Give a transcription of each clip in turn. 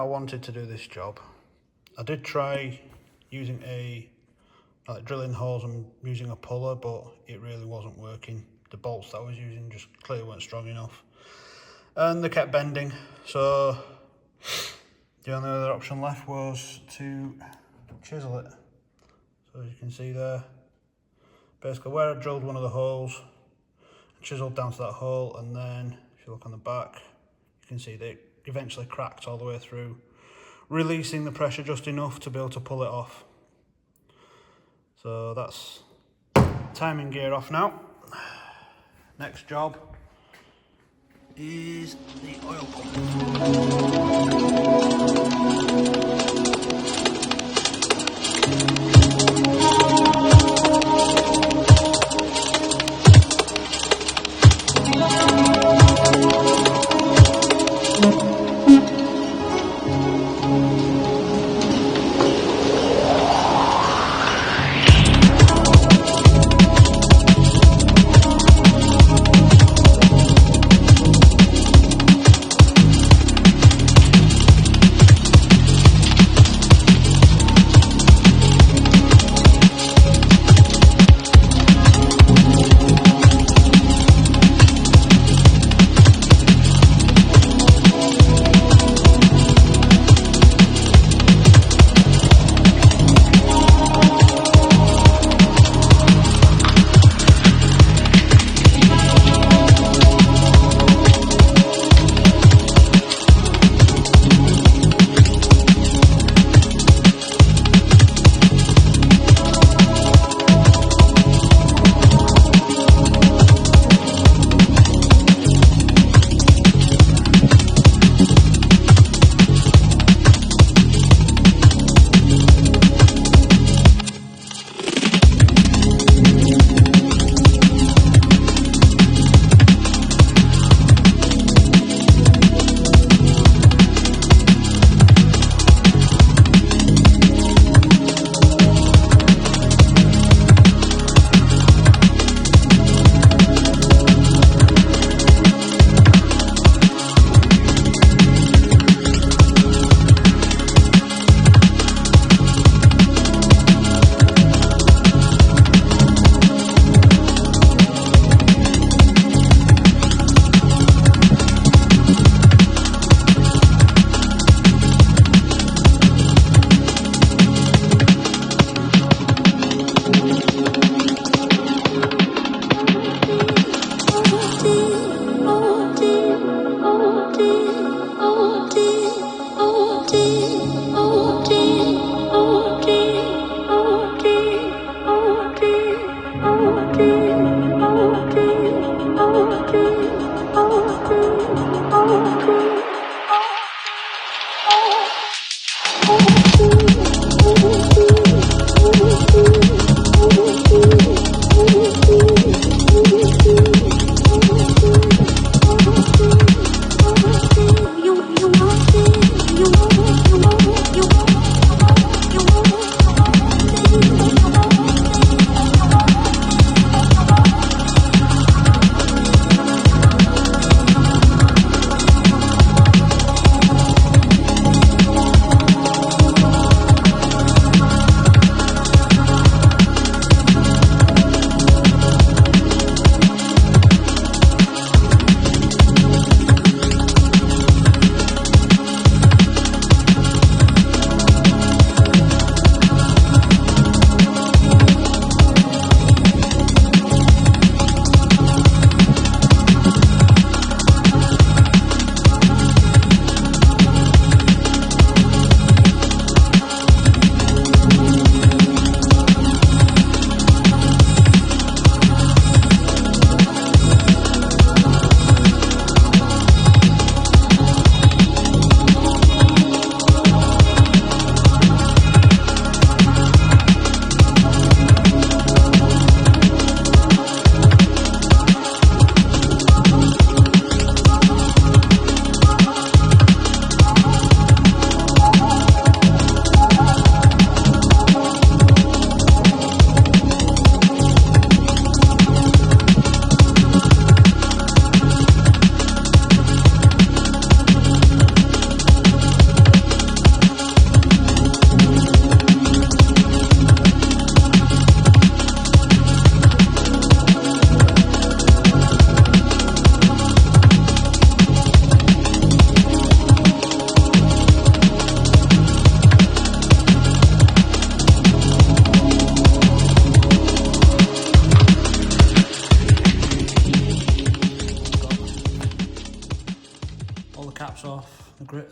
wanted to do this job, I did try using drilling holes and using a puller, but it really wasn't working. The bolts that I was using just clearly weren't strong enough, and they kept bending. So the only other option left was to chisel it. So as you can see there, basically where I drilled one of the holes, I chiseled down to that hole, and then if you look on the back, you can see that it eventually cracked all the way through, releasing the pressure just enough to be able to pull it off. So that's timing gear off now. Next job is the oil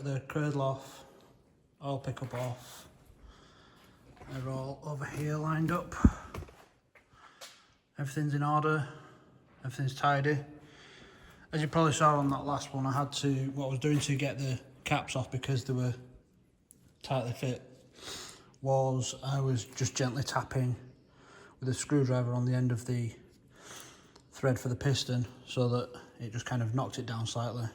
the cradle off, oil pickup off. They're all over here lined up. Everything's in order, everything's tidy. As you probably saw on that last one, I had to, what I was doing to get the caps off because they were tightly fit, was I was just gently tapping with a screwdriver on the end of the thread for the piston so that it just kind of knocked it down slightly.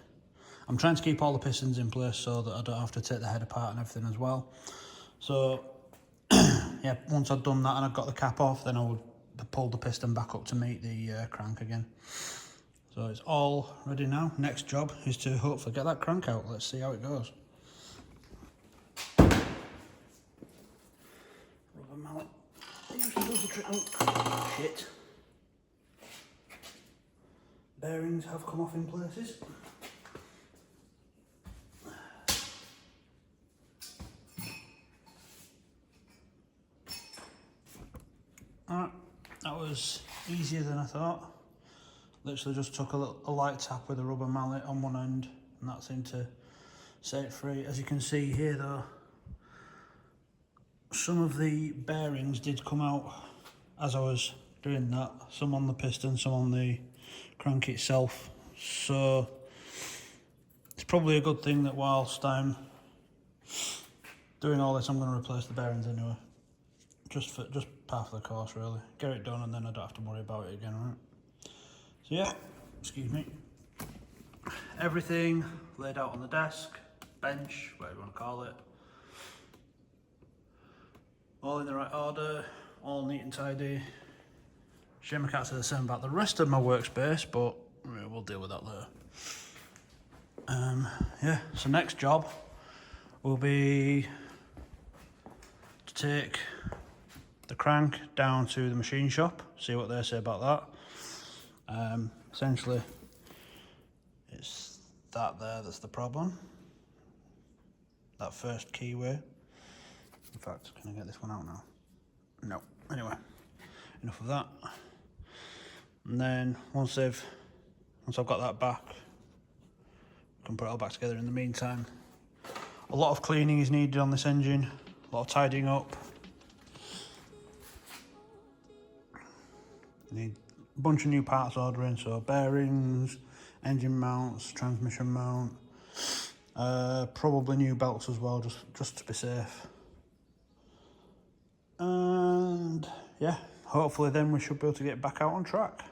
I'm trying to keep all the pistons in place so that I don't have to take the head apart and everything as well. So yeah, once I'd done that and I'd got the cap off, then I would pull the piston back up to meet the crank again. So it's all ready now. Next job is to hopefully get that crank out. Let's see how it goes. Rubber mallet. It usually does the trick. Oh, shit. Bearings have come off in places. Alright, that was easier than I thought. Literally just took a light tap with a rubber mallet on one end and that seemed to set it free. As you can see here though, some of the bearings did come out as I was doing that. Some on the piston, some on the crank itself. So it's probably a good thing that whilst I'm doing all this, I'm going to replace the bearings anyway. Just part of the course really. Get it done and then I don't have to worry about it again, right? So yeah, excuse me. Everything laid out on the desk, bench, whatever you want to call it. All in the right order, all neat and tidy. Shame I can't say the same about the rest of my workspace, but we'll deal with that later. Yeah, so next job will be to take the crank down to the machine shop, see what they say about that. Essentially, it's that there that's the problem. That first keyway. In fact, can I get this one out now? No. Anyway, enough of that. And then once I've got that back, I can put it all back together. In the meantime, a lot of cleaning is needed on this engine, a lot of tidying up. Need a bunch of new parts ordering, so bearings, engine mounts, transmission mount, probably new belts as well, just to be safe. And yeah, hopefully then we should be able to get back out on track.